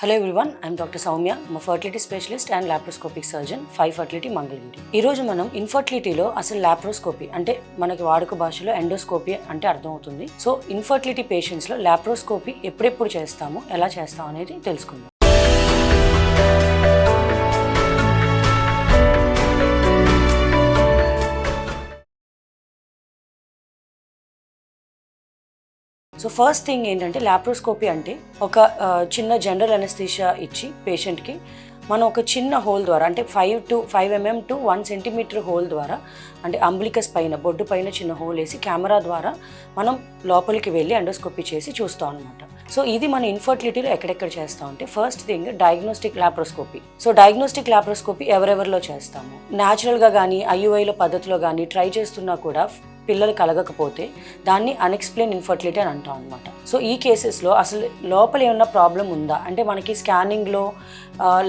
Hello everyone, I'm doctor Soumya. I'm a fertility specialist and laparoscopic surgeon, 5 Fertility Mangalagiri. ఈరోజు మనం ఇన్ఫర్టిలిటీలో అసలు laparoscopy అంటే మనకి వాడుక భాషలో ఎండోస్కోపీ అంటే అర్థమవుతుంది. సో ఇన్ఫర్టిలిటీ పేషెంట్స్లో లాప్రోస్కోపీ ఎప్పుడెప్పుడు చేస్తాము, ఎలా చేస్తాం అనేది తెలుసుకుందాం. సో ఫస్ట్ థింగ్ ఏంటంటే లాప్రోస్కోపీ అంటే ఒక చిన్న జనరల్ అనెస్థీషియా ఇచ్చి పేషెంట్కి మనం ఒక చిన్న హోల్ ద్వారా అంటే 5 mm to 1 cm హోల్ ద్వారా అంటే అంబ్లికస్ పైన బొడ్డు పైన చిన్న హోల్ వేసి కెమెరా ద్వారా మనం లోపలికి వెళ్ళి ఎండోస్కోపీ చేసి చూస్తాం అనమాట. సో ఇది మన ఇన్ఫర్టిలిటీలో ఎక్కడెక్కడ చేస్తాం అంటే first thing diagnostic laparoscopy. So diagnostic laparoscopy ఎవరెవరిలో చేస్తాము, న్యాచురల్గా కానీ ఐయుఐలో పద్ధతిలో కానీ ట్రై చేస్తున్నా కూడా పిల్లలు కలగకపోతే దాన్ని అన్ఎక్స్ప్లెయిన్ ఇన్ఫర్టిలిటీ అని అంటాం అనమాట. సో ఈ కేసెస్లో అసలు లోపల ఏమన్నా ప్రాబ్లం ఉందా అంటే మనకి స్కానింగ్లో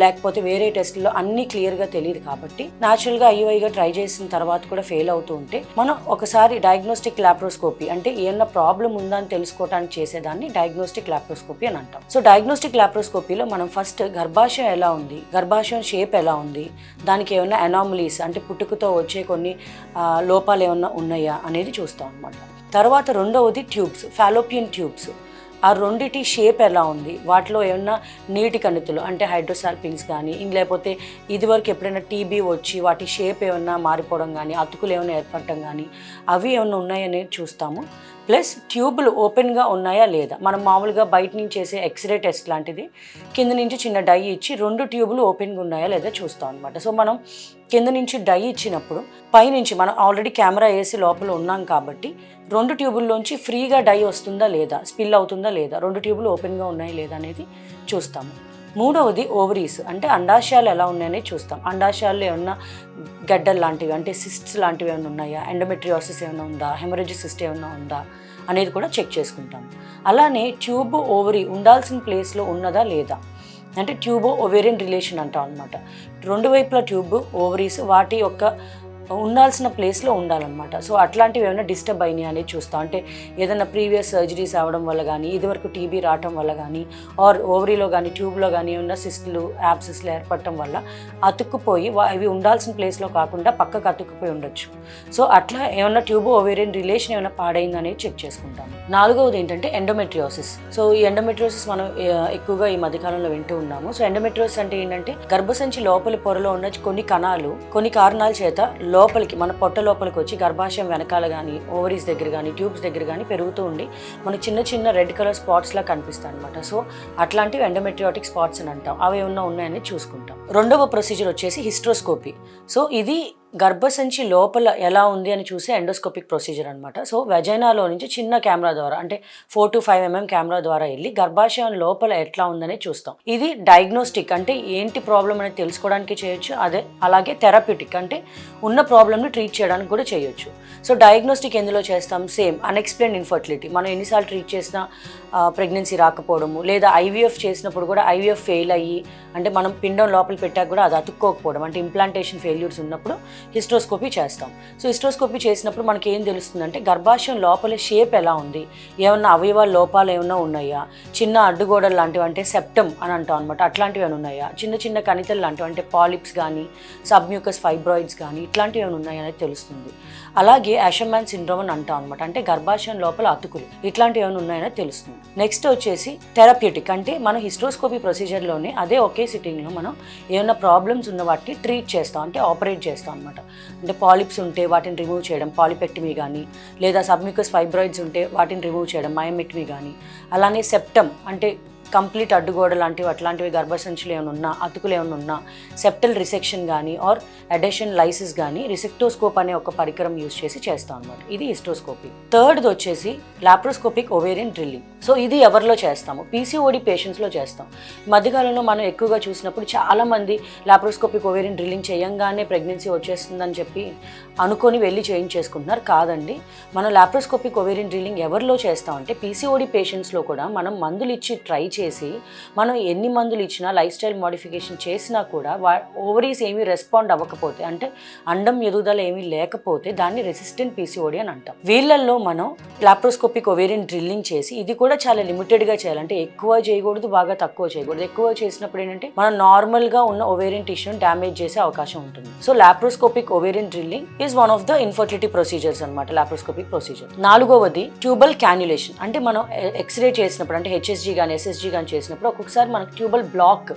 లేకపోతే వేరే టెస్ట్లో అన్నీ క్లియర్గా తెలియదు కాబట్టి న్యాచురల్గా ఐయుఐగా ట్రై చేసిన తర్వాత కూడా ఫెయిల్ అవుతూ ఉంటే మనం ఒకసారి డయాగ్నోస్టిక్ లాప్రోస్కోపీ అంటే ఏమన్నా ప్రాబ్లం ఉందా అని తెలుసుకోవడానికి చేసేదాన్ని డయాగ్నోస్టిక్ లాప్రోస్కోపీ అని అంటాం. సో డయాగ్నోస్టిక్ లాప్రోస్కోపీలో మనం ఫస్ట్ గర్భాశయం ఎలా ఉంది, గర్భాశయం షేప్ ఎలా ఉంది, దానికి ఏమైనా అనామలీస్ అంటే పుట్టుకతో వచ్చే కొన్ని లోపాలు ఏమన్నా ఉన్నాయా అనేది చూస్తాం అనమాట. తర్వాత రెండవది ట్యూబ్స్, ఫాలోపియన్ ట్యూబ్స్. ఆ రెండిటి షేప్ ఎలా ఉంది, వాటిలో ఏమన్నా నీటి కణితులు అంటే హైడ్రోసాల్పింగ్స్ కానీ లేకపోతే ఇదివరకు ఎప్పుడైనా టీబీ వచ్చి వాటి షేప్ ఏమన్నా మారిపోవడం కానీ అతుకులు ఏమైనా ఏర్పడటం కానీ అవి ఏమైనా ఉన్నాయనేది చూస్తాము. ప్లస్ ట్యూబులు ఓపెన్గా ఉన్నాయా లేదా, మనం మామూలుగా బయట నుంచి చేసే ఎక్స్రే టెస్ట్ లాంటిది కింద నుంచి చిన్న డై ఇచ్చి 2 ట్యూబులు ఓపెన్గా ఉన్నాయా లేదా చూస్తాం అనమాట. సో మనం కింద నుంచి డై ఇచ్చినప్పుడు పైనుంచి మనం ఆల్రెడీ కెమెరా వేసి లోపల ఉన్నాం కాబట్టి 2 ట్యూబుల్లోంచి ఫ్రీగా డై వస్తుందా లేదా, స్పిల్ అవుతుందా లేదా, 2 ట్యూబులు ఓపెన్గా ఉన్నాయా లేదా అనేది చూస్తాము. మూడవది ఓవరీస్ అంటే అండాశయాలు ఎలా ఉన్నాయని చూస్తాం. అండాశయాల్లో ఏమన్నా గడ్డలు లాంటివి అంటే సిస్ట్స్ లాంటివి ఏమైనా ఉన్నాయా, ఎండోమెట్రియోసిస్ ఏమైనా ఉందా, హెమరేజిక్ సిస్ట్ ఏమైనా ఉందా అనేది కూడా చెక్ చేసుకుంటాం. అలానే ట్యూబ్ ఓవరీ ఉండాల్సిన ప్లేస్లో ఉన్నదా లేదా అంటే ట్యూబో ఓవేరియన్ రిలేషన్ అంటాం అనమాట. 2 వైపుల ట్యూబ్ ఓవరీస్ వాటి యొక్క ఉండాల్సిన ప్లేస్లో ఉండాలన్నమాట. సో అట్లాంటివి ఏమైనా డిస్టర్బ్ అయినాయి అనేది చూస్తాం. అంటే ఏదైనా ప్రీవియస్ సర్జరీస్ అవ్వడం వల్ల కానీ ఇదివరకు టీబీ రావటం వల్ల కానీ ఆర్ ఓవరీలో కానీ ట్యూబ్లో కానీ ఏమన్నా సిస్టులు యాబ్సిస్లు ఏర్పడటం వల్ల అతుక్కుపోయి అవి ఉండాల్సిన ప్లేస్లో కాకుండా పక్కకు అతుక్కుపోయి ఉండొచ్చు. సో అట్లా ఏమన్నా ట్యూబ్ ఓవేరియన్ రిలేషన్ ఏమైనా పాడైంది అనేది చెక్ చేసుకుంటాం. నాలుగవది ఏంటంటే ఎండోమెట్రియోసిస్. సో ఈ ఎండోమెట్రియోసిస్ మనం ఎక్కువగా ఈ మధ్యకాలంలో వింటూ ఉన్నాము. సో ఎండోమెట్రియోసిస్ అంటే ఏంటంటే గర్భసంచి లోపలి పొరలో ఉన్న కొన్ని కణాలు కొన్ని కారణాల చేత లోపలికి మన పొట్ట లోపలికి వచ్చి గర్భాశయం వెనకాల కానీ ఓవరీస్ దగ్గర కానీ ట్యూబ్స్ దగ్గర కానీ పెరుగుతూ ఉండి మనకి చిన్న చిన్న రెడ్ కలర్ స్పాట్స్ లా కనిపిస్తాయి అనమాట. సో అట్లాంటివి ఎండోమెట్రియాటిక్ స్పాట్స్ అని అంటాం. అవి ఏమన్నా ఉన్నాయని చూసుకుంటాం. రెండవ ప్రొసీజర్ వచ్చేసి హిస్ట్రోస్కోపీ. సో ఇది గర్భసంచి లోపల ఎలా ఉంది అని చూసే ఎండోస్కోపిక్ ప్రొసీజర్ అనమాట. సో వెజైనాలో నుంచి చిన్న కెమెరా ద్వారా అంటే 4 to 5 mm కెమెరా ద్వారా వెళ్ళి గర్భాశయం లోపల ఎట్లా ఉందని చూస్తాం. ఇది డయాగ్నోస్టిక్ అంటే ఏంటి ప్రాబ్లం అనేది తెలుసుకోవడానికి చేయొచ్చు, అలాగే థెరప్యూటిక్ అంటే ఉన్న ప్రాబ్లమ్ని ట్రీట్ చేయడానికి కూడా చేయొచ్చు. సో డయాగ్నోస్టిక్ ఎందులో చేస్తాం, సేమ్ అన్ఎక్స్ప్లెయిన్డ్ ఇన్ఫర్టిలిటీ. మనం ఎన్నిసార్లు ట్రీట్ చేసినా ప్రెగ్నెన్సీ రాకపోవడము, లేదా ఐవీఎఫ్ చేసినప్పుడు కూడా ఐవీఎఫ్ ఫెయిల్ అయ్యి అంటే మనం పిండం లోపల పెట్టాక కూడా అది అతుక్కోకపోవడం అంటే ఇంప్లాంటేషన్ ఫెయిల్యూర్స్ ఉన్నప్పుడు హిస్ట్రోస్కోపీ చేస్తాం. సో హిస్ట్రోస్కోపీ చేసినప్పుడు మనకి ఏం తెలుస్తుందంటే గర్భాశయం లోపల షేప్ ఎలా ఉంది, ఏమన్నా అవయవాల లోపాలు ఏమన్నా ఉన్నాయా, చిన్న అడ్డుగోడలు లాంటివి అంటే సెప్టమ్ అని అంటాం అనమాట, అట్లాంటివి ఏమైనా ఉన్నాయా, చిన్న చిన్న కణితలు లాంటివి అంటే పాలిప్స్ కానీ సబ్మ్యూకస్ ఫైబ్రాయిడ్స్ కానీ ఇట్లాంటివి ఏమైనా ఉన్నాయా అనేది తెలుస్తుంది. అలాగే యాషర్మాన్ సిండ్రోమ్ అని అంటాం అనమాట, అంటే గర్భాశయం లోపల అతుకులు ఇట్లాంటివి ఏమైనా ఉన్నాయని తెలుస్తుంది. నెక్స్ట్ వచ్చేసి థెరప్యూటిక్ అంటే మనం హిస్ట్రోస్కోపీ ప్రొసీజర్లోనే అదే ఒకే సిట్టింగ్లో మనం ఏమైనా ప్రాబ్లమ్స్ ఉన్న వాటిని ట్రీట్ చేస్తాం అంటే ఆపరేట్ చేస్తాం అనమాట. అంటే పాలిప్స్ ఉంటే వాటిని రిమూవ్ చేయడం పాలిపెక్టమీ కానీ, లేదా సబ్మ్యూకస్ ఫైబ్రాయిడ్స్ ఉంటే వాటిని రిమూవ్ చేయడం మయోమెక్టమీ కానీ, అలానే సెప్టమ్ అంటే కంప్లీట్ అడ్డుగోడ లాంటివి అట్లాంటివి గర్భసంచులు ఏమైనా ఉన్నా అతుకులు ఏమైనా ఉన్నా సెప్టల్ రిసెక్షన్ కానీ ఆర్ అడెషన్ లైసిస్ కానీ రిసెక్టోస్కోప్ అనే ఒక పరికరం యూజ్ చేసి చేస్తాం అనమాట. ఇది హిస్ట్రోస్కోపీ. థర్డ్ది వచ్చేసి లాప్రోస్కోపిక్ ఓవేరియన్ డ్రిల్లింగ్. సో ఇది ఎవరిలో చేస్తాము, పీసీఓడి పేషెంట్స్లో చేస్తాం. మధ్యకాలంలో మనం ఎక్కువగా చూసినప్పుడు చాలామంది లాప్రోస్కోపిక్ ఓవేరియన్ డ్రిల్లింగ్ చేయంగానే ప్రెగ్నెన్సీ వచ్చేస్తుందని చెప్పి అనుకొని వెళ్ళి చేయించేసుకుంటున్నారు. కాదండి, మనం లాప్రోస్కోపిక్ ఓవేరియన్ డ్రిల్లింగ్ ఎవరిలో చేస్తామంటే పీసీఓడి పేషెంట్స్లో కూడా మనం మందులు ఇచ్చి ట్రై చేసి మనం ఎన్ని మందులు ఇచ్చినా లైఫ్ స్టైల్ మోడిఫికేషన్ చేసినా కూడా ఓవరీస్ ఏమీ రెస్పాండ్ అవ్వకపోతే, అంటే అండం ఎదుగుదల ఏమీ లేకపోతే దాన్ని రెసిస్టెంట్ పీసీఓడి అని అంటాం. వీళ్ళల్లో మనం లాప్రోస్కోపిక్ ఓవేరియన్ డ్రిల్లింగ్ చేసి, ఇది కూడా చాలా లిమిటెడ్గా చేయాలి, అంటే ఎక్కువ చేయకూడదు, బాగా తక్కువ చేయకూడదు. ఎక్కువ చేసినప్పుడు ఏంటంటే మనం నార్మల్గా ఉన్న ఓవేరియన్ టిష్యూని డ్యామేజ్ చేసే అవకాశం ఉంటుంది. So laparoscopic ovarian drilling is one of the infertility procedures అనమాట, లాప్రోస్కోపిక్ ప్రొసీజర్. 4వది ట్యూబల్ క్యాన్యులేషన్. అంటే మనం ఎక్స్రే చేసినప్పుడు, అంటే హెచ్ఎస్జీ కానీ ఎస్ఎస్జీ కానీ చేసినప్పుడు ఒక్కొక్కసారి మనకు ట్యూబల్ బ్లాక్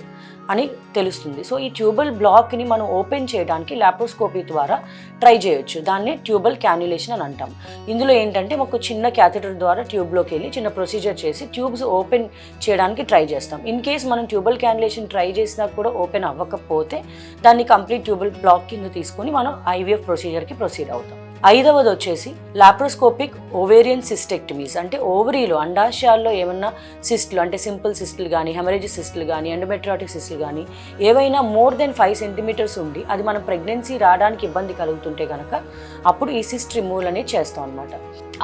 అని తెలుస్తుంది. సో ఈ ట్యూబల్ బ్లాక్ని మనం ఓపెన్ చేయడానికి లాప్రోస్కోపీ ద్వారా ట్రై చేయొచ్చు. దాన్ని ట్యూబల్ క్యాన్యులేషన్ అని అంటాం. ఇందులో ఏంటంటే ఒక చిన్న క్యాథెటర్ ద్వారా ట్యూబ్లోకి వెళ్ళి చిన్న ప్రొసీజర్ చేసి ట్యూబ్స్ ఓపెన్ చేయడానికి ట్రై చేస్తాం. ఇన్ కేస్ మనం ట్యూబల్ క్యాన్యులేషన్ ట్రై చేసినా కూడా ఓపెన్ అవ్వకపోతే దాన్ని కంప్లీట్ ట్యూబల్ బ్లాక్ కింద తీసుకొని మనం ఐవీఎఫ్ ప్రొసీజర్కి ప్రొసీడ్ అవుతాం. 5వది వచ్చేసి లాప్రోస్కోపిక్ ఓవేరియన్ సిస్టెక్టమీస్. అంటే ఓవరీలో అండాశయాల్లో ఏమన్నా సిస్టులు, అంటే సింపుల్ సిస్టులు కానీ, హెమరేజ్ సిస్టులు కానీ, ఎండోమెట్రియాటిక్ సిస్టులు కానీ ఏవైనా మోర్ దెన్ 5 సెంటీమీటర్స్ ఉండి అది మనం ప్రెగ్నెన్సీ రావడానికి ఇబ్బంది కలుగుతుంటే కనుక అప్పుడు ఈ సిస్ట్ రిమూవల్ అనేది చేస్తాం అనమాట.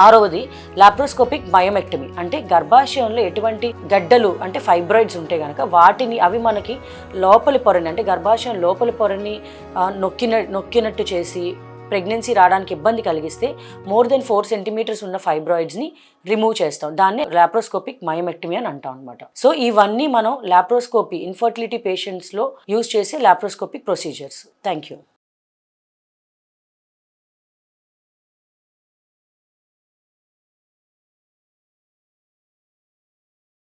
6వది లాప్రోస్కోపిక్ మయోమెక్టమీ. అంటే గర్భాశయంలో ఎటువంటి గడ్డలు, అంటే ఫైబ్రాయిడ్స్ ఉంటే కనుక వాటిని, అవి మనకి లోపలి పొరని, అంటే గర్భాశయం లోపలి పొరని నొక్కినట్టు చేసి ప్రెగ్నెన్సీ రావడానికి ఇబ్బంది కలిగిస్తే మోర్ దెన్ 4 సెంటీమీటర్స్ ఉన్న ఫైబ్రాయిడ్స్ని రిమూవ్ చేస్తాం. దాన్ని లాప్రోస్కోపిక్ మయోమెక్టమీ అని అంటాం అనమాట. సో ఇవన్నీ మనం లాప్రోస్కోపీ ఇన్ఫర్టిలిటీ పేషెంట్స్లో యూజ్ చేసే లాప్రోస్కోపిక్ ప్రొసీజర్స్. Thank you.